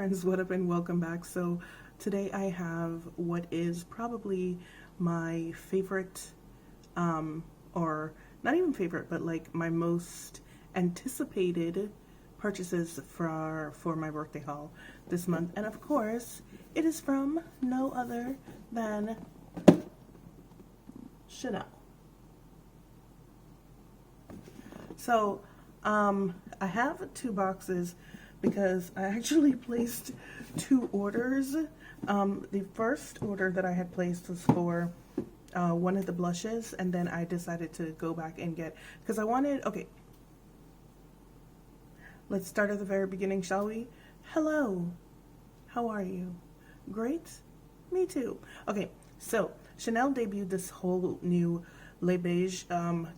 friends, what up and welcome back. So today I have what is probably my favorite, or not even favorite, but like my most anticipated purchases for my birthday haul this month. And of course, it is from no other than Chanel. So I have 2 boxes because I actually placed 2 orders. The first order that I had placed was for one of the blushes, and then I decided to go back and get, because I wanted, okay, let's start at the very beginning, shall we? Hello, how are you? Great? Me too. Okay, so Chanel debuted this whole new Le Beige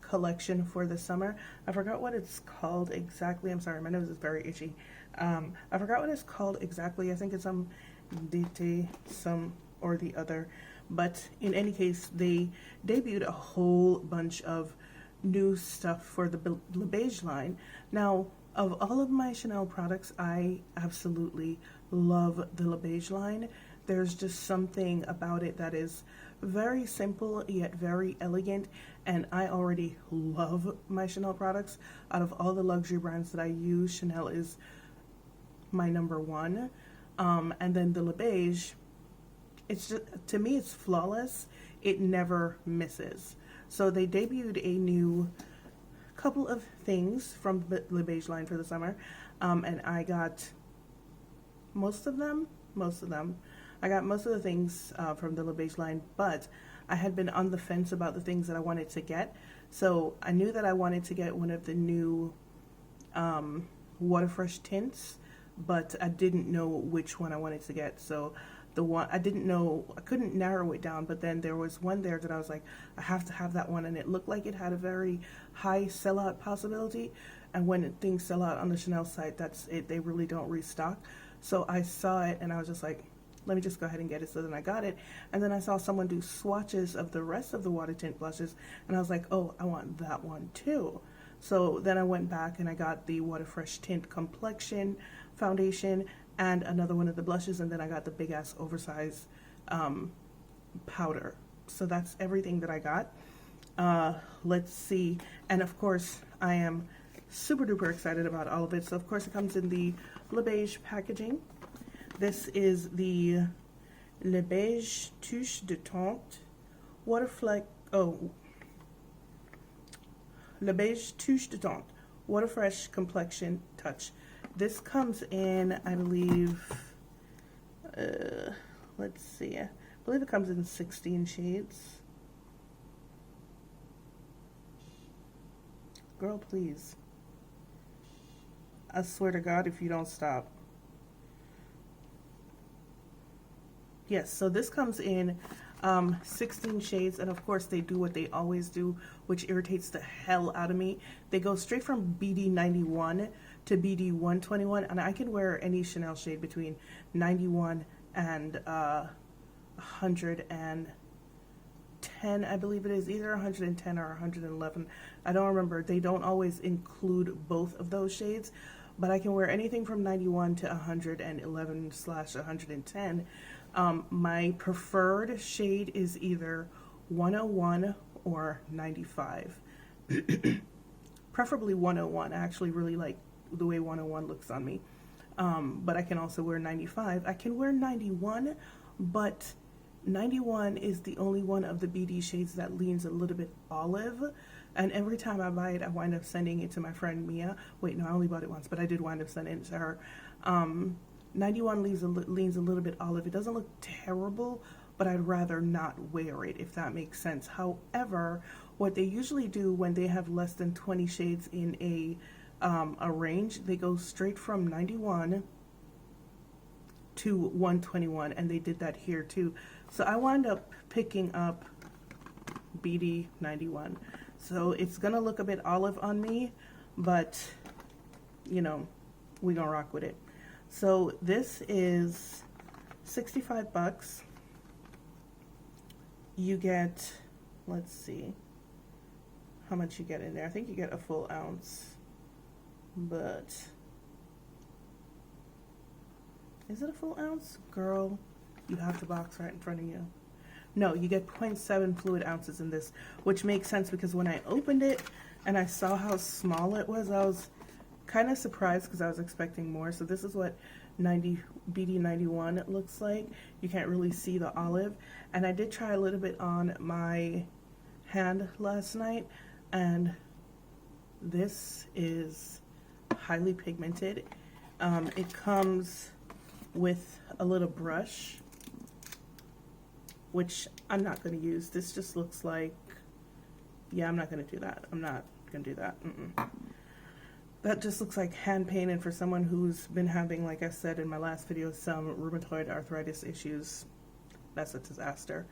collection for the summer. I forgot what it's called exactly. I'm sorry, my nose is very itchy. I forgot what it's called exactly. I think it's some DT, some or the other. But in any case, they debuted a whole bunch of new stuff for the Le Beige line. Now, of all of my Chanel products, I absolutely love the Le Beige line. There's just something about it that is very simple yet very elegant, and I already love my Chanel products. Out of all the luxury brands that I use, Chanel is my number one. And then the Le Beige, it's just, to me, it's flawless. It never misses. So they debuted a new couple of things from the Le Beige line for the summer, and I got most of them. I got most of the things from the Le Beige line, but I had been on the fence about the things that I wanted to get. So I knew that I wanted to get one of the new Water Fresh tints, but I didn't know which one I wanted to get. So the one I didn't know, I couldn't narrow it down, but then there was one there that I was like, I have to have that one, and it looked like it had a very high sellout possibility. And when things sell out on the Chanel site, that's it. They really don't restock. So I saw it and I was just like, let me just go ahead and get it. So then I got it, and then I saw someone do swatches of the rest of the water tint blushes, and I was like, oh, I want that one too. So then I went back and I got the Water Fresh Tint Complexion Foundation and another one of the blushes, and then I got the big ass oversized powder. So that's everything that I got. Let's see, and of course I am super duper excited about all of it. So of course it comes in the Le Beige packaging. This is the Le Beige Touche de Teint Le Beige Touche de Teint Water Fresh Complexion Touch. This comes in, I believe, let's see, I believe it comes in 16 shades. Girl, please. I swear to God if you don't stop. Yes, so this comes in 16 shades, and of course they do what they always do, which irritates the hell out of me. They go straight from BD 91 to BD 121, and I can wear any Chanel shade between 91 and 110, I believe it is, either 110 or 111. I don't remember. They don't always include both of those shades, but I can wear anything from 91 to 111/110. My preferred shade is either 101 or 95. Preferably 101. I actually really like the way 101 looks on me. But I can also wear 95. I can wear 91, but 91 is the only one of the BD shades that leans a little bit olive. And every time I buy it, I wind up sending it to my friend Mia. Wait, no, I only bought it once, but I did wind up sending it to her. 91 leans a little bit olive. It doesn't look terrible, but I'd rather not wear it, if that makes sense. However, what they usually do when they have less than 20 shades in a range, they go straight from 91 to 121, and they did that here too. So I wound up picking up BD 91. So it's gonna look a bit olive on me, but you know, we gonna rock with it. So this is 65 bucks. You get, let's see how much you get in there. I think you get a full ounce, but Is it a full ounce? Girl, you have the box right in front of you. No, you get 0.7 fluid ounces in this, which makes sense because when I opened it and I saw how small it was, I was kind of surprised because I was expecting more. So this is what BD91 looks like. You can't really see the olive. And I did try a little bit on my hand last night, and this is highly pigmented. It comes with a little brush, which I'm not going to use. This just looks like, yeah, I'm not going to do that. I'm not going to do that. That just looks like hand painted for someone who's been having, like I said in my last video, some rheumatoid arthritis issues. That's a disaster.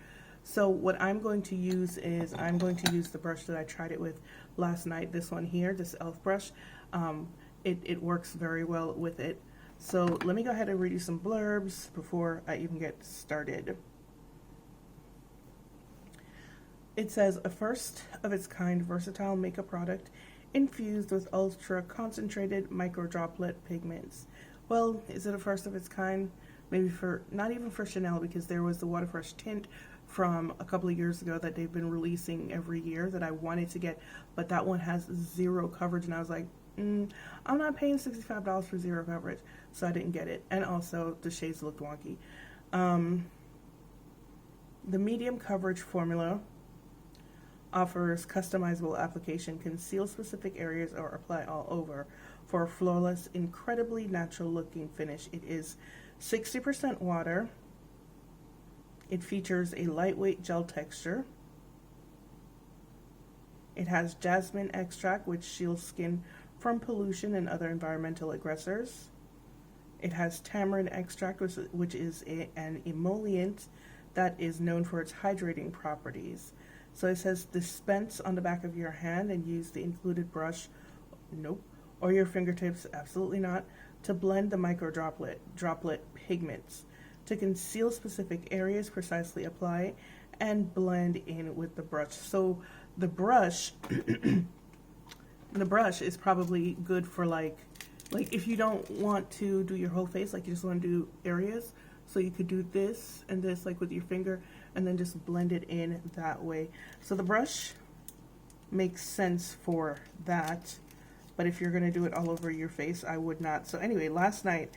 So what I'm going to use is I'm going to use the brush that I tried it with last night. This one here, this e.l.f. brush. It works very well with it. So let me go ahead and read you some blurbs before I even get started. It says, a first of its kind versatile makeup product infused with ultra concentrated micro droplet pigments. Well, is it a first of its kind? Maybe for, not even for Chanel, because there was the Waterfresh tint from a couple of years ago that they've been releasing every year that I wanted to get, but that one has zero coverage, and I was like, I'm not paying $65 for zero coverage, so I didn't get it. And also the shades looked wonky. The medium coverage formula offers customizable application, conceal specific areas or apply all over for a flawless, incredibly natural looking finish. It is 60% water. It features a lightweight gel texture. It has jasmine extract, which shields skin from pollution and other environmental aggressors. It has tamarind extract, which is an emollient that is known for its hydrating properties. So it says dispense on the back of your hand and use the included brush, nope, or your fingertips, absolutely not, to blend the micro droplet pigments. To conceal specific areas, precisely apply and blend in with the brush. So the brush, the brush is probably good for like if you don't want to do your whole face, like you just want to do areas. So you could do this and this like with your finger and then just blend it in that way. So the brush makes sense for that, but if you're gonna do it all over your face, I would not. So anyway, last night,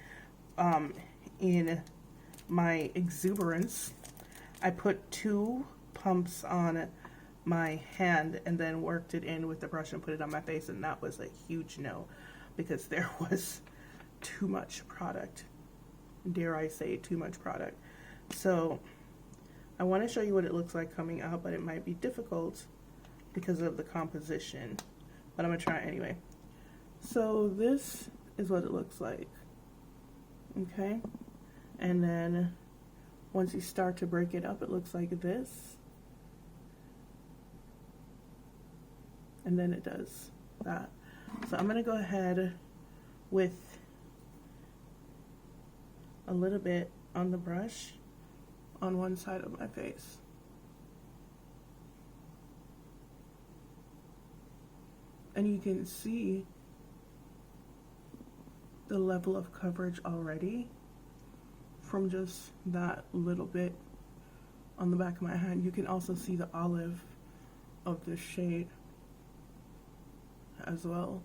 in my exuberance, I put 2 pumps on my hand and then worked it in with the brush and put it on my face, and that was a huge no because there was too much product. Dare I say too much product. So I want to show you what it looks like coming out, but it might be difficult because of the composition, but I'm gonna try anyway. So this is what it looks like, okay? And then once you start to break it up, it looks like this, and then it does that. So I'm gonna go ahead with a little bit on the brush on one side of my face. And you can see the level of coverage already from just that little bit on the back of my hand. You can also see the olive of this shade as well.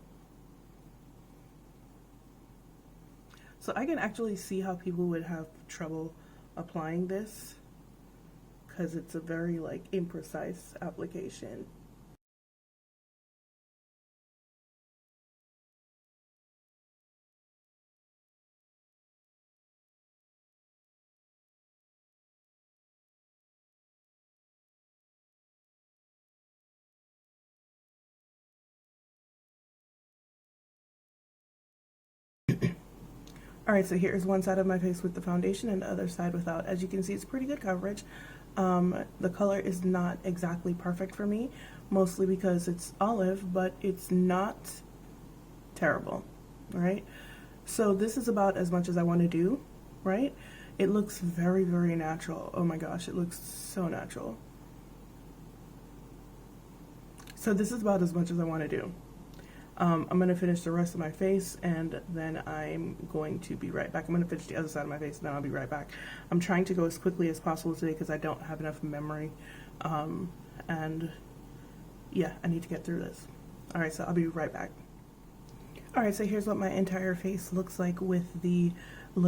So I can actually see how people would have trouble applying this because it's a very like imprecise application. Alright, so here's one side of my face with the foundation and the other side without. As you can see, it's pretty good coverage. The color is not exactly perfect for me, mostly because it's olive, but it's not terrible, right? So this is about as much as I want to do, right? It looks very, very natural. Oh my gosh, it looks so natural. So this is about as much as I want to do. I'm going to finish the rest of my face, and then I'm going to be right back. I'm going to finish the other side of my face, and then I'll be right back. I'm trying to go as quickly as possible today because I don't have enough memory. And yeah, I need to get through this. All right, so I'll be right back. All right, so here's what my entire face looks like with the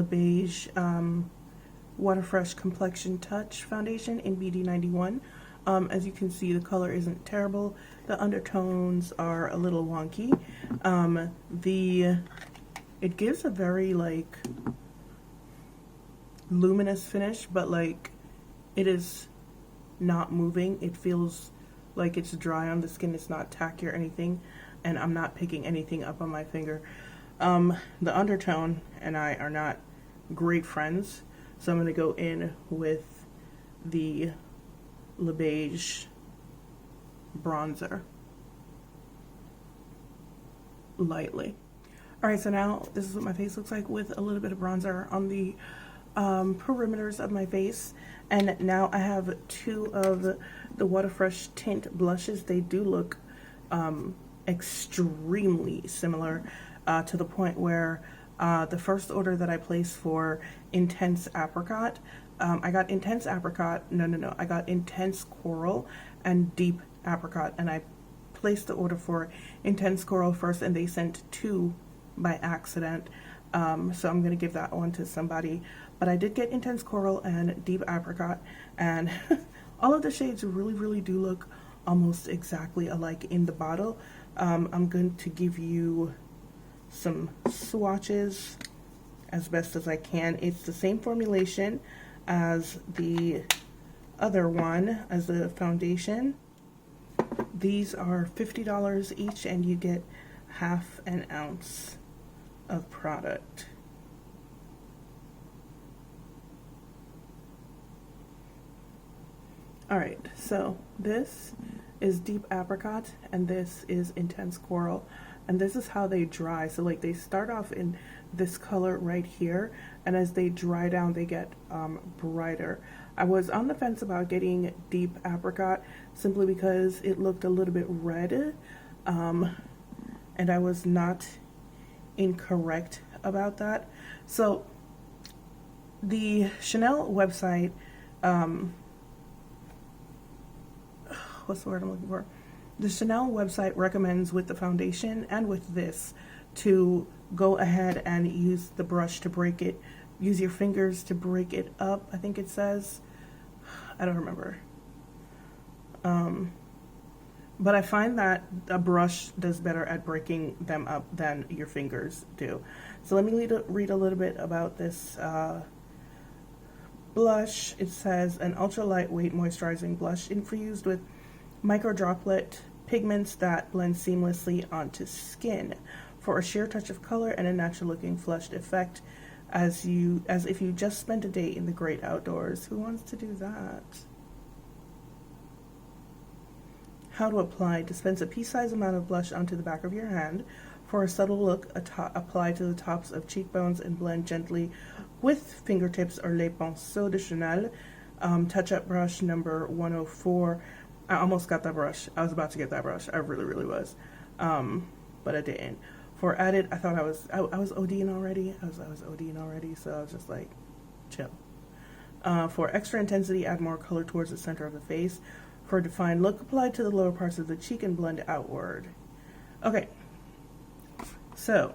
Beige Water Fresh Complexion Touch Foundation in BD91. As you can see, the color isn't terrible. The undertones are a little wonky. It gives a very like luminous finish, but like it is not moving. It feels like it's dry on the skin. It's not tacky or anything, and I'm not picking anything up on my finger. The undertone and I are not great friends, so I'm going to go in with the Beige bronzer lightly. Alright, so now this is what my face looks like with a little bit of bronzer on the perimeters of my face. And now I have two of the Water Fresh Tint blushes. They do look extremely similar to the point where the first order that I placed for Intense Apricot, I got Intense Apricot, I got Intense Coral and Deep Apricot, and I placed the order for Intense Coral first, and they sent two by accident, so I'm going to give that one to somebody. But I did get Intense Coral and Deep Apricot, and all of the shades really do look almost exactly alike in the bottle. I'm going to give you some swatches as best as I can. It's the same formulation as the other one, as the foundation. These are $50 each, and you get half an ounce of product. Alright, so this is Deep Apricot and this is Intense Coral, and this is how they dry. So like they start off in this color right here, and as they dry down they get brighter. I was on the fence about getting Deep Apricot simply because it looked a little bit red, and I was not incorrect about that. So the Chanel website, what's the word I'm looking for? The Chanel website recommends with the foundation and with this to go ahead and use the brush to break it. Use your fingers to break it up, I think it says. I don't remember. But I find that a brush does better at breaking them up than your fingers do. So let me read a little bit about this blush. It says an ultra lightweight moisturizing blush infused with micro droplet pigments that blend seamlessly onto skin for a sheer touch of color and a natural looking flushed effect as if you just spent a day in the great outdoors. Who wants to do that? How to apply. Dispense a pea-sized amount of blush onto the back of your hand. For a subtle look, apply to the tops of cheekbones and blend gently with fingertips or Les Pinceaux de Chanel. Touch-up brush number 104. I almost got that brush. I was about to get that brush. I really was. But I didn't. For added, I thought I was ODing already. I was ODing already, so I was just like, chill. For extra intensity, add more color towards the center of the face. For a defined look, apply to the lower parts of the cheek and blend outward. Okay, so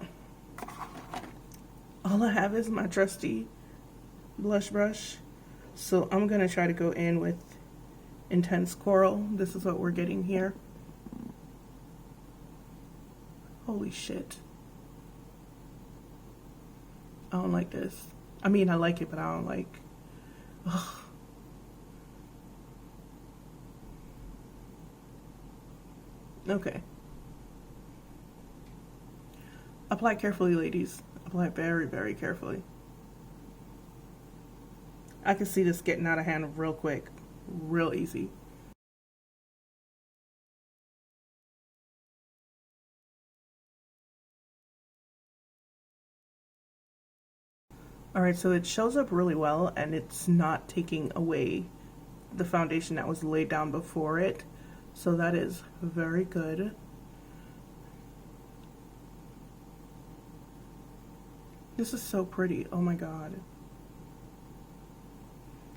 all I have is my trusty blush brush. So I'm gonna try to go in with Intense Coral. This is what we're getting here. Holy shit. I don't like this. I mean, I like it, but I don't like. Ugh. Okay. Apply carefully, ladies. Apply very carefully. I can see this getting out of hand real quick. Real easy. Alright, so it shows up really well, and it's not taking away the foundation that was laid down before it. So that is very good. This is so pretty. Oh my god.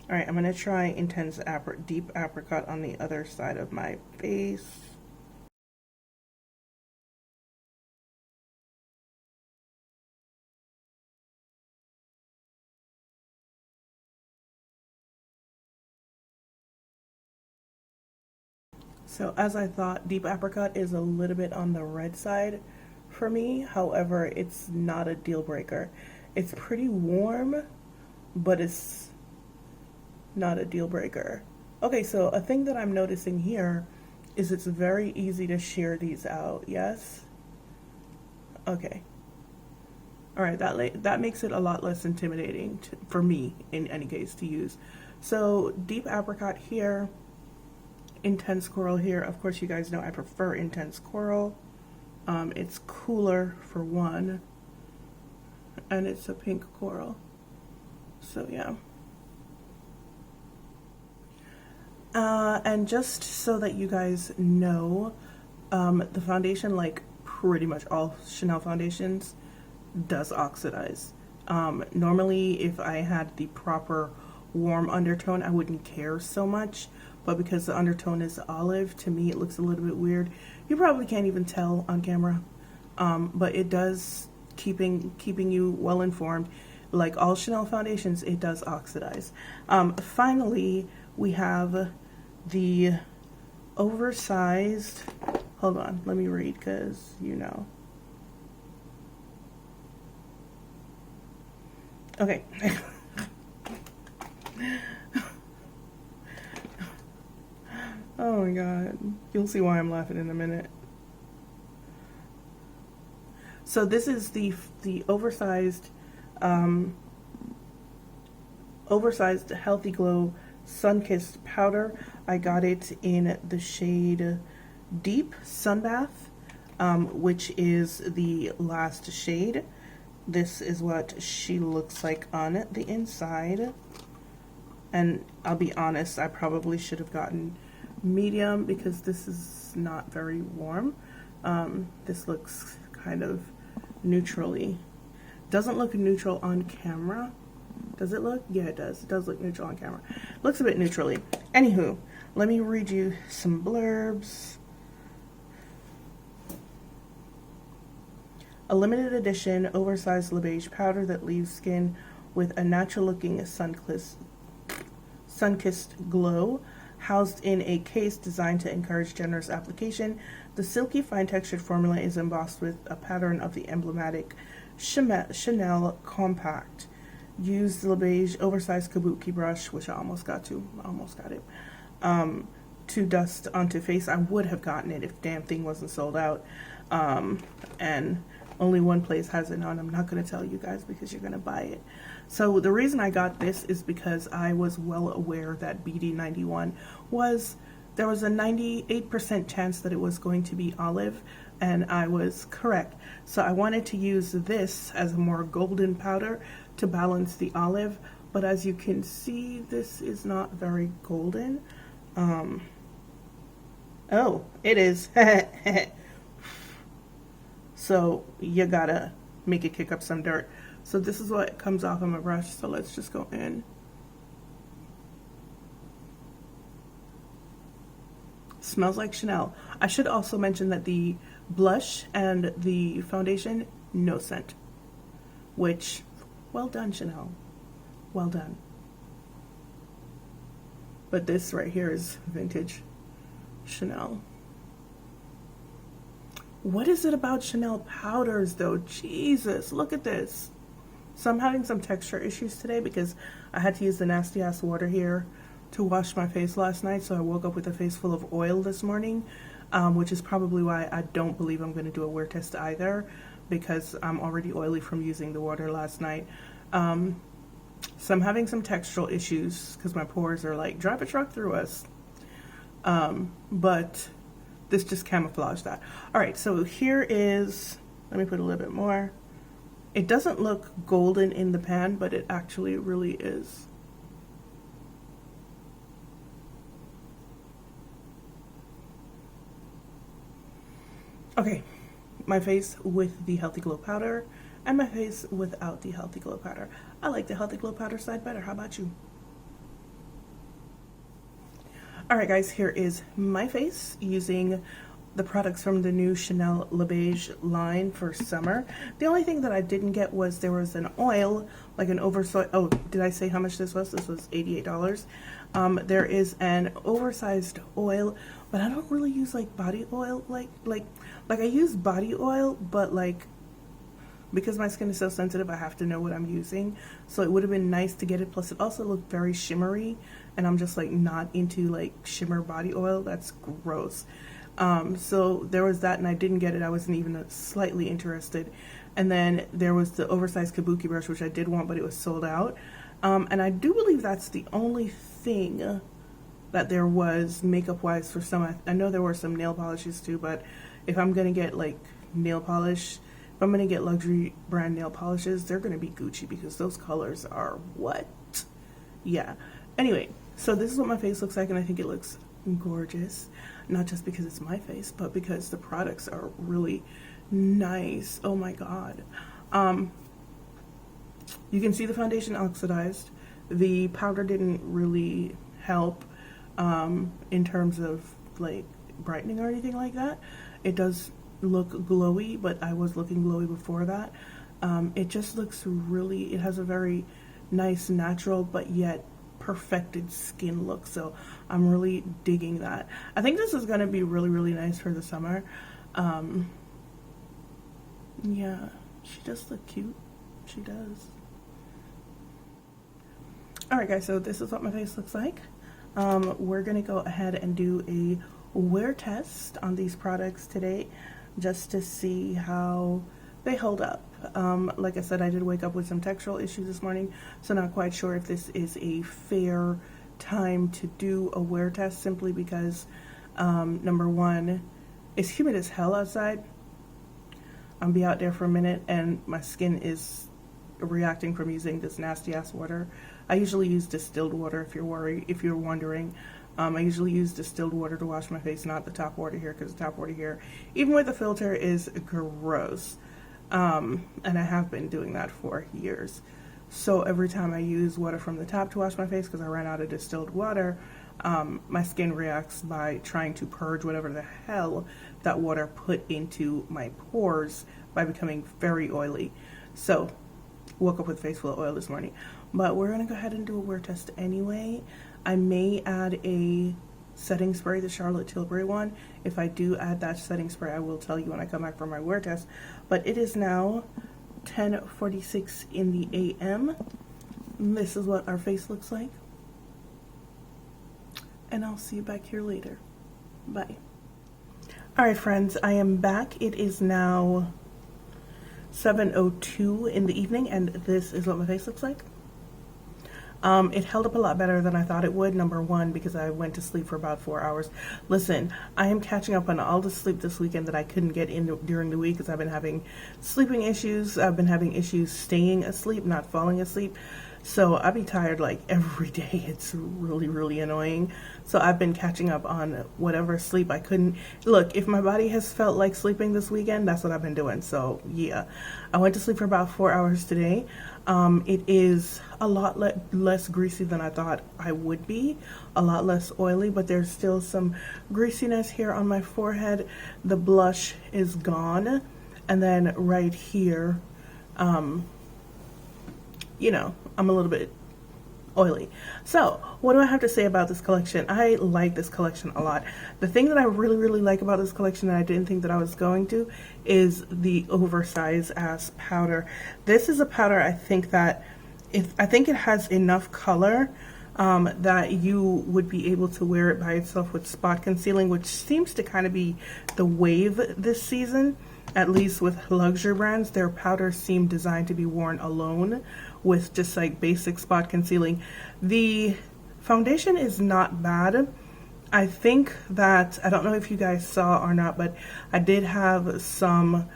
Alright, I'm going to try Intense Deep Apricot on the other side of my face. So as I thought, Deep Apricot is a little bit on the red side for me. However, it's not a deal breaker. It's pretty warm, but it's not a deal breaker. Okay, so a thing that I'm noticing here is it's very easy to shear these out. Yes? Okay. All right, that makes it a lot less intimidating for me, in any case, to use. So Deep Apricot here, Intense Coral here. Of course, you guys know I prefer Intense Coral. It's cooler for one, and it's a pink coral. So yeah. And just so that you guys know, the foundation, like pretty much all Chanel foundations, does oxidize. Normally, if I had the proper warm undertone, I wouldn't care so much, but because the undertone is olive, to me it looks a little bit weird. You probably can't even tell on camera, but it does, keeping you well informed. Like all Chanel foundations, it does oxidize. Finally, we have the oversized, hold on, let me read, because you know. Okay. Oh my god. You'll see why I'm laughing in a minute. So this is the oversized oversized Healthy Glow Sun-Kissed powder. I got it in the shade Deep Sunbath, which is the last shade. This is what she looks like on the inside. And I'll be honest, I probably should have gotten medium because this is not very warm. This looks kind of neutrally. Doesn't look neutral on camera. Does it look? Yeah, it does. It does look neutral on camera. Looks a bit neutrally. Anywho, let me read you some blurbs. A limited edition oversized Beige powder that leaves skin with a natural looking sun-kissed glow. Housed in a case designed to encourage generous application, the silky fine textured formula is embossed with a pattern of the emblematic Chanel Compact. Use the Beige oversized kabuki brush, which I almost got it, to dust onto face. I would have gotten it if the damn thing wasn't sold out. And only one place has it on. I'm not going to tell you guys because you're going to buy it. So the reason I got this is because I was well aware that BD91 there was a 98% chance that it was going to be olive, and I was correct. So I wanted to use this as a more golden powder to balance the olive, but as you can see, this is not very golden. Oh, it is. So you gotta make it kick up some dirt. So this is what comes off of my brush. So let's just go in. Smells like Chanel. I should also mention that the blush and the foundation, no scent. Which, well done, Chanel. Well done. But this right here is vintage Chanel. What is it about Chanel powders though? Jesus, look at this. So I'm having some texture issues today because I had to use the nasty ass water here to wash my face last night. So I woke up with a face full of oil this morning, which is probably why I don't believe I'm going to do a wear test either, because I'm already oily from using the water last night. So I'm having some textural issues because my pores are like, drive a truck through us. But this just camouflaged that. All right, so here is, let me put a little bit more. It doesn't look golden in the pan, but it actually really is. Okay, my face with the Healthy Glow powder. and my face without the Healthy Glow powder. I like the Healthy Glow powder side better. How about you? Alright guys, here is my face using the products from the new Chanel Le Beige line for summer. The only thing that I didn't get was there was an oil, like an oversized, oh, did I say how much this was? This was $88. There is an oversized oil, but I don't really use like body oil, like I use body oil, but like, because my skin is so sensitive, I have to know what I'm using. So it would have been nice to get it. Plus it also looked very shimmery, and I'm just like not into like shimmer body oil. That's gross. So there was that, and I didn't get it. I wasn't even slightly interested. And then there was the oversized kabuki brush, which I did want, but it was sold out. And I do believe that's the only thing that there was makeup wise for some. I know there were some nail polishes too, but if I'm gonna get like nail polish, if I'm gonna get luxury brand nail polishes, they're gonna be Gucci, because those colors are what? Yeah. Anyway, so this is what my face looks like, and I think it looks gorgeous. Not just because it's my face, but because the products are really nice. Oh my god. You can see the foundation oxidized. The powder didn't really help in terms of like brightening or anything like that. It does look glowy, but I was looking glowy before that. It just looks really, it has a very nice natural but yet perfected skin look, so I'm really digging that. I think this is going to be really nice for the summer. Yeah, she does look cute. She does. Alright guys, so this is what my face looks like. We're going to go ahead and do a wear test on these products today, just to see how they hold up. Like I said, I did wake up with some textural issues this morning, so not quite sure if this is a fair time to do a wear test, simply because number one, it's humid as hell outside. I'll be out there for a minute and my skin is reacting from using this nasty ass water. I usually use distilled water, if you're wondering. I usually use distilled water to wash my face, not the tap water here, because the tap water here, even with the filter, is gross. And I have been doing that for years. So every time I use water from the tap to wash my face, because I ran out of distilled water, my skin reacts by trying to purge whatever the hell that water put into my pores by becoming very oily. So woke up with a face full of oil this morning. But we're going to go ahead and do a wear test anyway. I may add a setting spray, the Charlotte Tilbury one. If I do add that setting spray, I will tell you when I come back from my wear test. But it is now 10:46 in the a.m. This is what our face looks like. And I'll see you back here later. Bye. Alright friends, I am back. It is now 7:02 in the evening, and this is what my face looks like. It held up a lot better than I thought it would. Number one, because I went to sleep for about 4 hours. Listen, I am catching up on all the sleep this weekend that I couldn't get in during the week, because I've been having sleeping issues. I've been having issues staying asleep, not falling asleep. So I'll be tired like every day. It's really annoying. So I've been catching up on whatever sleep I couldn't. Look, if my body has felt like sleeping this weekend, that's what I've been doing. So yeah, I went to sleep for about 4 hours today. It is a lot less greasy than I thought I would be, a lot less oily, but there's still some greasiness here on my forehead. The blush is gone, and then right here, you know, I'm a little bit oily. So what do I have to say about this collection? I like this collection a lot. The thing that I really like about this collection that I didn't think that I was going to is the oversized ass powder. This is a powder I think that I think it has enough color that you would be able to wear it by itself with spot concealing, which seems to kind of be the wave this season. At least with luxury brands, their powders seem designed to be worn alone with just like basic spot concealing. The foundation is not bad. I think that, I don't know if you guys saw or not, but I did have some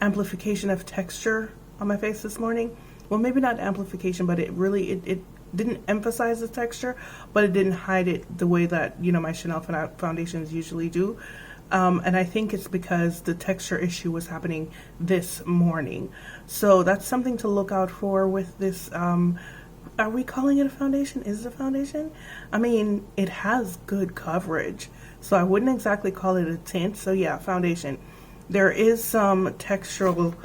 amplification of texture on my face this morning. Well, maybe not amplification, but it really, it didn't emphasize the texture, but it didn't hide it the way that, you know, my Chanel foundations usually do. And I think it's because the texture issue was happening this morning. So that's something to look out for with this. Are we calling it a foundation? Is it a foundation? I mean, it has good coverage, so I wouldn't exactly call it a tint. So yeah, foundation. There is some textural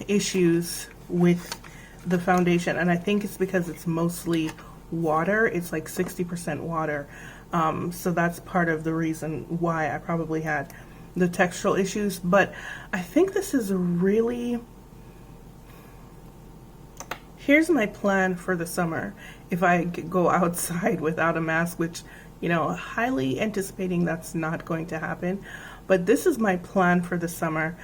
issues with the foundation, and I think it's because it's mostly water. It's like 60% water. So that's part of the reason why I probably had the textural issues. But I think this is really... Here's my plan for the summer. If I go outside without a mask, which, you know, highly anticipating that's not going to happen. But this is my plan for the summer,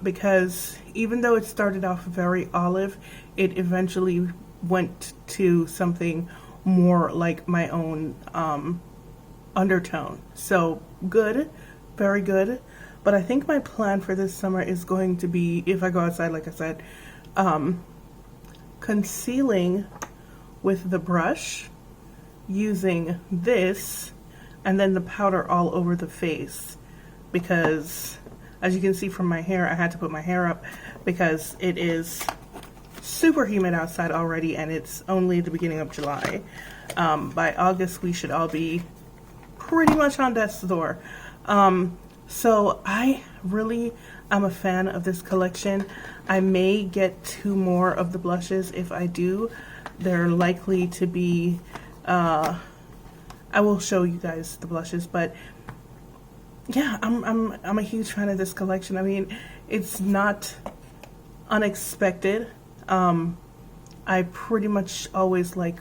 because even though it started off very olive, it eventually went to something more like my own undertone. So good, very good. But I think my plan for this summer is going to be, if I go outside, like I said, concealing with the brush, using this, and then the powder all over the face, because as you can see from my hair, I had to put my hair up because it is super humid outside already, and it's only the beginning of July. By August we should all be pretty much on death's door. So I really am a fan of this collection. I may get 2 more of the blushes. If I do, they're likely to be, I will show you guys the blushes, but yeah, I'm a huge fan of this collection. I mean, it's not unexpected. I pretty much always like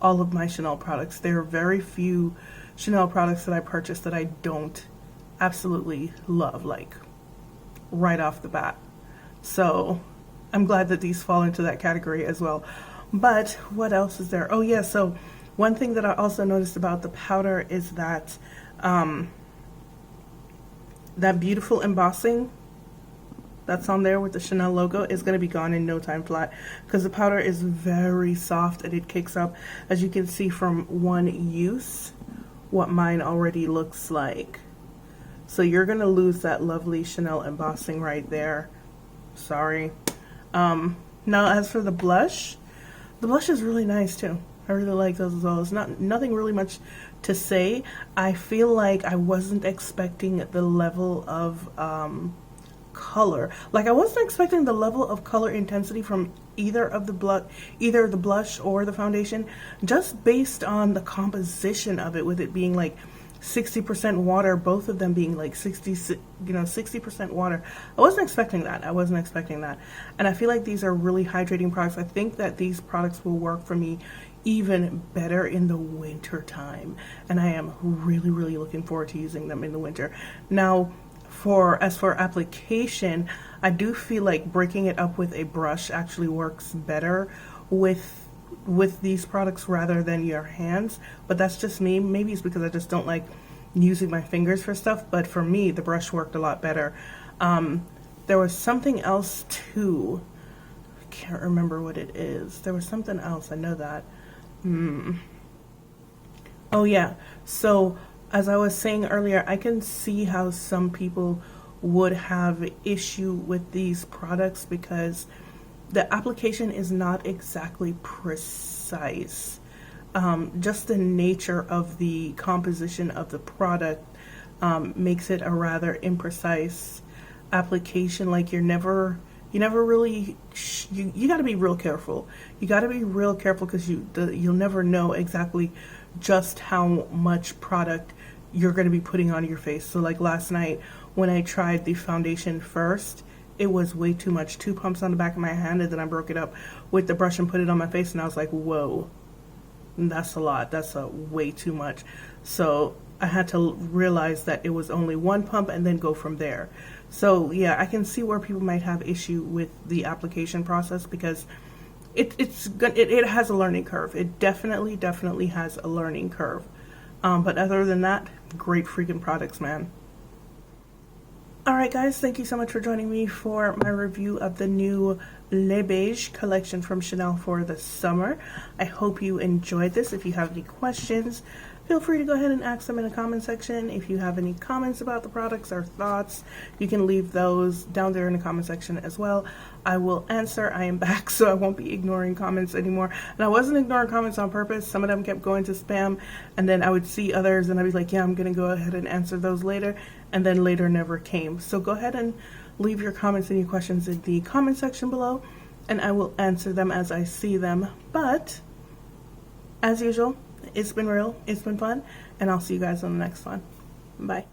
all of my Chanel products. There are very few Chanel products that I purchase that I don't absolutely love, like right off the bat. So I'm glad that these fall into that category as well. But what else is there? Oh yeah, so one thing that I also noticed about the powder is that that beautiful embossing that's on there with the Chanel logo is going to be gone in no time flat, because the powder is very soft and it kicks up, as you can see from one use, what mine already looks like. So you're going to lose that lovely Chanel embossing right there. Sorry. Now as for the blush is really nice too. I really like those as well. It's nothing really much to say. I feel like I wasn't expecting the level of color. Like I wasn't expecting the level of color intensity from either the blush or the foundation, just based on the composition of it, with it being like 60% water, both of them being like 60% water. I wasn't expecting that. And I feel like these are really hydrating products. I think that these products will work for me even better in the winter time, and I am really looking forward to using them in the winter. Now as for application, I do feel like breaking it up with a brush actually works better with these products rather than your hands, but that's just me. Maybe it's because I just don't like using my fingers for stuff, but for me the brush worked a lot better. There was something else too, I can't remember what it is. There was something else, I know that. Oh yeah, so as I was saying earlier, I can see how some people would have issue with these products because the application is not exactly precise. Just the nature of the composition of the product makes it a rather imprecise application. Like you never really, you got to be real careful. You got to be real careful because you'll never know exactly just how much product you're going to be putting on your face. So like last night when I tried the foundation first, it was way too much. 2 pumps on the back of my hand, and then I broke it up with the brush and put it on my face, and I was like, whoa, that's a lot. That's way too much. So I had to realize that it was only 1 pump and then go from there. So yeah, I can see where people might have issue with the application process because it has a learning curve. It definitely has a learning curve. But other than that, great freaking products, man. Alright guys, thank you so much for joining me for my review of the new Beige collection from Chanel for the summer. I hope you enjoyed this. If you have any questions, feel free to go ahead and ask them in the comment section. If you have any comments about the products or thoughts, you can leave those down there in the comment section as well. I will answer. I am back, so I won't be ignoring comments anymore. And I wasn't ignoring comments on purpose. Some of them kept going to spam, and then I would see others and I'd be like, yeah, I'm gonna go ahead and answer those later, and then later never came. So go ahead and leave your comments and your questions in the comment section below, and I will answer them as I see them. But as usual, it's been real, it's been fun, and I'll see you guys on the next one. Bye.